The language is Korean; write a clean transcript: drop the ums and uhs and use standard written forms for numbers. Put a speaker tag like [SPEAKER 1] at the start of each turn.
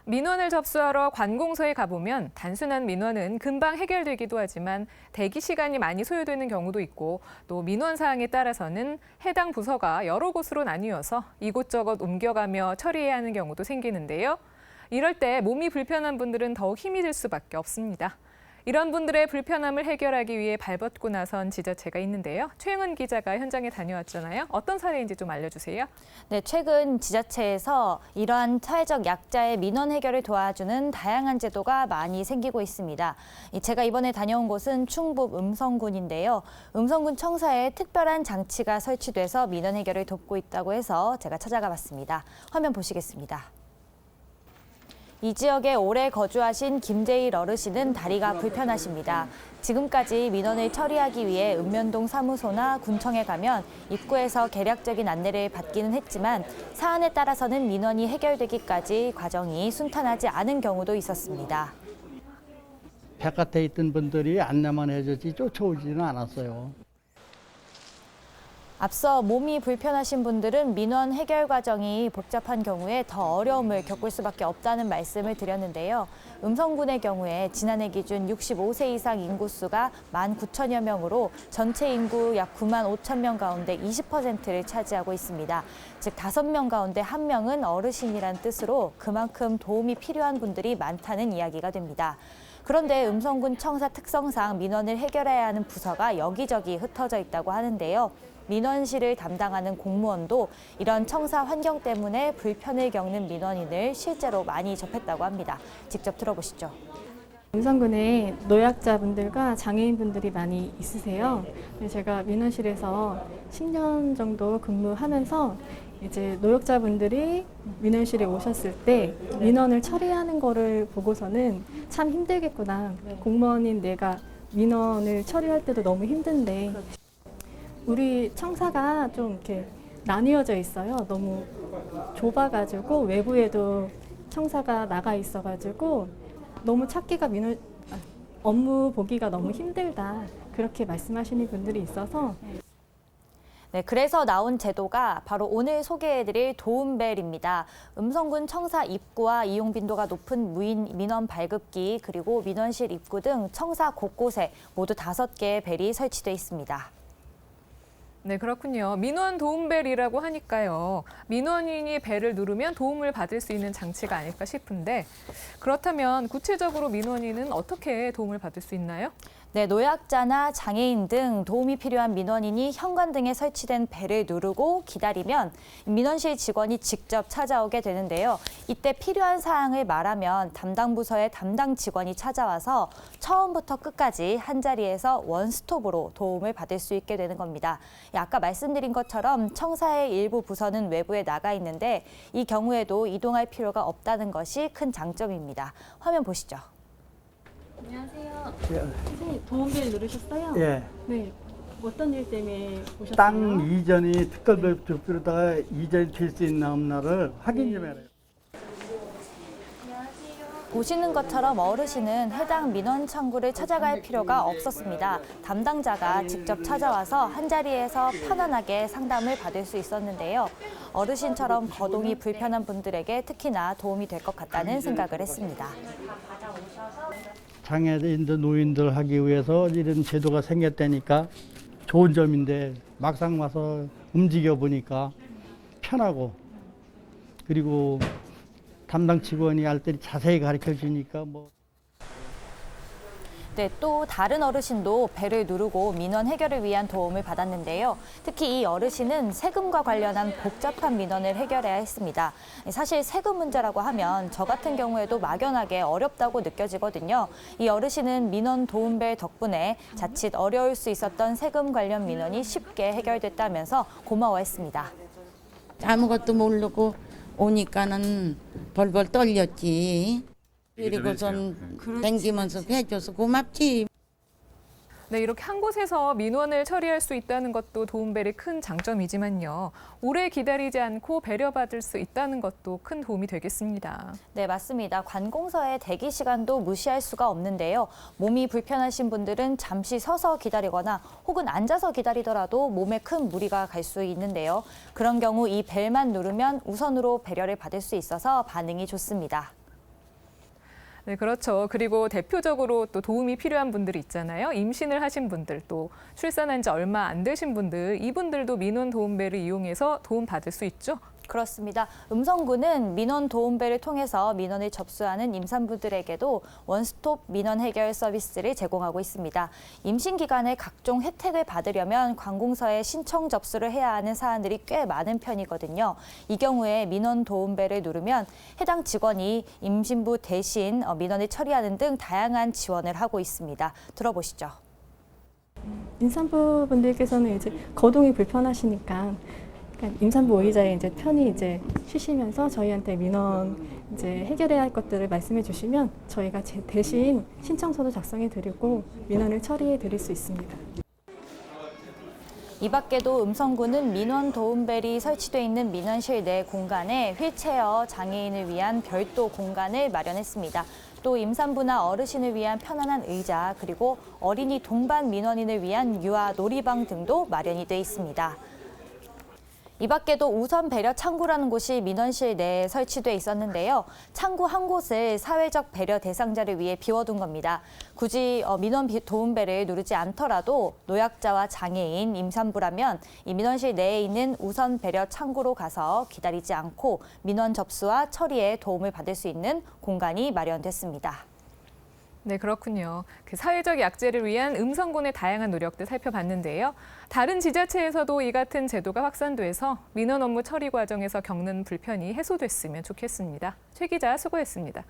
[SPEAKER 1] 민원을 접수하러 관공서에 가보면 단순한 민원은 금방 해결되기도 하지만 대기 시간이 많이 소요되는 경우도 있고 또 민원 사항에 따라서는 해당 부서가 여러 곳으로 나뉘어서 이곳저곳 옮겨가며 처리해야 하는 경우도 생기는데요. 이럴 때 몸이 불편한 분들은 더욱 힘이 들 수밖에 없습니다. 이런 분들의 불편함을 해결하기 위해 발벗고 나선 지자체가 있는데요. 최영은 기자가 현장에 다녀왔잖아요. 어떤 사례인지 좀 알려주세요.
[SPEAKER 2] 네, 최근 지자체에서 이러한 사회적 약자의 민원 해결을 도와주는 다양한 제도가 많이 생기고 있습니다. 제가 이번에 다녀온 곳은 충북 음성군인데요. 음성군 청사에 특별한 장치가 설치돼서 민원 해결을 돕고 있다고 해서 제가 찾아가 봤습니다. 화면 보시겠습니다. 이 지역에 오래 거주하신 김재일 어르신은 다리가 불편하십니다. 지금까지 민원을 처리하기 위해 읍면동 사무소나 군청에 가면 입구에서 개략적인 안내를 받기는 했지만 사안에 따라서는 민원이 해결되기까지 과정이 순탄하지 않은 경우도 있었습니다.
[SPEAKER 3] 바깥에 있던 분들이 안내만 해줬지 쫓아오지는 않았어요.
[SPEAKER 2] 앞서 몸이 불편하신 분들은 민원 해결 과정이 복잡한 경우에 더 어려움을 겪을 수밖에 없다는 말씀을 드렸는데요. 음성군의 경우에 지난해 기준 65세 이상 인구수가 19,000여 명으로 전체 인구 약 95,000명 가운데 20%를 차지하고 있습니다. 즉 5명 가운데 1명은 어르신이란 뜻으로 그만큼 도움이 필요한 분들이 많다는 이야기가 됩니다. 그런데 음성군 청사 특성상 민원을 해결해야 하는 부서가 여기저기 흩어져 있다고 하는데요. 민원실을 담당하는 공무원도 이런 청사 환경 때문에 불편을 겪는 민원인을 실제로 많이 접했다고 합니다. 직접 들어보시죠.
[SPEAKER 4] 음성군에 노약자분들과 장애인분들이 많이 있으세요. 제가 민원실에서 10년 정도 근무하면서 이제 노약자분들이 민원실에 오셨을 때 민원을 처리하는 거를 보고서는 참 힘들겠구나. 공무원인 내가 민원을 처리할 때도 너무 힘든데 우리 청사가 좀 이렇게 나뉘어져 있어요. 너무 좁아가지고 외부에도 청사가 나가 있어가지고 너무 찾기가 업무 보기가 너무 힘들다. 그렇게 말씀하시는 분들이 있어서
[SPEAKER 2] 네, 그래서 나온 제도가 바로 오늘 소개해드릴 도움벨입니다. 음성군 청사 입구와 이용 빈도가 높은 민원 발급기 그리고 민원실 입구 등 청사 곳곳에 모두 5개의 벨이 설치돼 있습니다.
[SPEAKER 1] 네, 그렇군요. 민원 도움벨이라고 하니까요. 민원인이 벨을 누르면 도움을 받을 수 있는 장치가 아닐까 싶은데 그렇다면 구체적으로 민원인은 어떻게 도움을 받을 수 있나요?
[SPEAKER 2] 네, 노약자나 장애인 등 도움이 필요한 민원인이 현관 등에 설치된 벨을 누르고 기다리면 민원실 직원이 직접 찾아오게 되는데요. 이때 필요한 사항을 말하면 담당 부서의 담당 직원이 찾아와서 처음부터 끝까지 한자리에서 원스톱으로 도움을 받을 수 있게 되는 겁니다. 아까 말씀드린 것처럼 청사의 일부 부서는 외부에 나가 있는데 이 경우에도 이동할 필요가 없다는 것이 큰 장점입니다. 화면 보시죠.
[SPEAKER 4] 안녕하세요.
[SPEAKER 3] 예.
[SPEAKER 4] 선생님 도움벨 누르셨어요?
[SPEAKER 3] 예.
[SPEAKER 4] 네. 어떤 일 때문에 오셨어요?
[SPEAKER 3] 땅 이전이 특별법 접수로다가 이전이 될 수 있나 없나를 확인 좀 해라.
[SPEAKER 2] 보시는 것처럼 어르신은 해당 민원 창구를 찾아갈 필요가 없었습니다. 담당자가 직접 찾아와서 한자리에서 편안하게 상담을 받을 수 있었는데요. 어르신처럼 거동이 불편한 분들에게 특히나 도움이 될 것 같다는 생각을 했습니다.
[SPEAKER 3] 장애인들, 노인들 하기 위해서 이런 제도가 생겼다니까 좋은 점인데 막상 와서 움직여 보니까 편하고 그리고 담당 직원이 할 때 자세히 가르쳐 주니까
[SPEAKER 2] 네, 또 다른 어르신도 벨을 누르고 민원 해결을 위한 도움을 받았는데요. 특히 이 어르신은 세금과 관련한 복잡한 민원을 해결해야 했습니다. 사실 세금 문제라고 하면 저 같은 경우에도 막연하게 어렵다고 느껴지거든요. 이 어르신은 민원 도움벨 덕분에 자칫 어려울 수 있었던 세금 관련 민원이 쉽게 해결됐다면서 고마워했습니다.
[SPEAKER 5] 아무것도 모르고 오니까는 벌벌 떨렸지. 그리고선 댕기면서 해줘서 고맙지.
[SPEAKER 1] 네, 이렇게 한 곳에서 민원을 처리할 수 있다는 것도 도움벨의 큰 장점이지만요. 오래 기다리지 않고 배려받을 수 있다는 것도 큰 도움이 되겠습니다.
[SPEAKER 2] 네, 맞습니다. 관공서의 대기 시간도 무시할 수가 없는데요. 몸이 불편하신 분들은 잠시 서서 기다리거나 혹은 앉아서 기다리더라도 몸에 큰 무리가 갈 수 있는데요. 그런 경우 이 벨만 누르면 우선으로 배려를 받을 수 있어서 반응이 좋습니다.
[SPEAKER 1] 네, 그렇죠. 그리고 대표적으로 또 도움이 필요한 분들이 있잖아요. 임신을 하신 분들, 또 출산한 지 얼마 안 되신 분들, 이분들도 민원 도움벨을 이용해서 도움 받을 수 있죠.
[SPEAKER 2] 그렇습니다. 음성군은 민원 도움벨을 통해서 민원을 접수하는 임산부들에게도 원스톱 민원 해결 서비스를 제공하고 있습니다. 임신 기간에 각종 혜택을 받으려면 관공서에 신청 접수를 해야 하는 사안들이 꽤 많은 편이거든요. 이 경우에 민원 도움벨을 누르면 해당 직원이 임신부 대신 민원을 처리하는 등 다양한 지원을 하고 있습니다. 들어보시죠.
[SPEAKER 4] 임산부분들께서는 이제 거동이 불편하시니까 그러니까 임산부 의자에 이제 편히 이제 쉬시면서 저희한테 민원 이제 해결해야 할 것들을 말씀해 주시면 저희가 대신 신청서도 작성해 드리고 민원을 처리해 드릴 수 있습니다.
[SPEAKER 2] 이 밖에도 음성군은 민원 도움벨이 설치돼 있는 민원실 내 공간에 휠체어 장애인을 위한 별도 공간을 마련했습니다. 또 임산부나 어르신을 위한 편안한 의자, 그리고 어린이 동반 민원인을 위한 유아 놀이방 등도 마련이 돼 있습니다. 이 밖에도 우선 배려 창구라는 곳이 민원실 내에 설치돼 있었는데요. 창구 한 곳을 사회적 배려 대상자를 위해 비워둔 겁니다. 굳이 민원 도움벨을 누르지 않더라도 노약자와 장애인, 임산부라면 이 민원실 내에 있는 우선 배려 창구로 가서 기다리지 않고 민원 접수와 처리에 도움을 받을 수 있는 공간이 마련됐습니다.
[SPEAKER 1] 네, 그렇군요. 그 사회적 약자를 위한 음성군의 다양한 노력들 살펴봤는데요. 다른 지자체에서도 이 같은 제도가 확산돼서 민원 업무 처리 과정에서 겪는 불편이 해소됐으면 좋겠습니다. 최 기자 수고했습니다.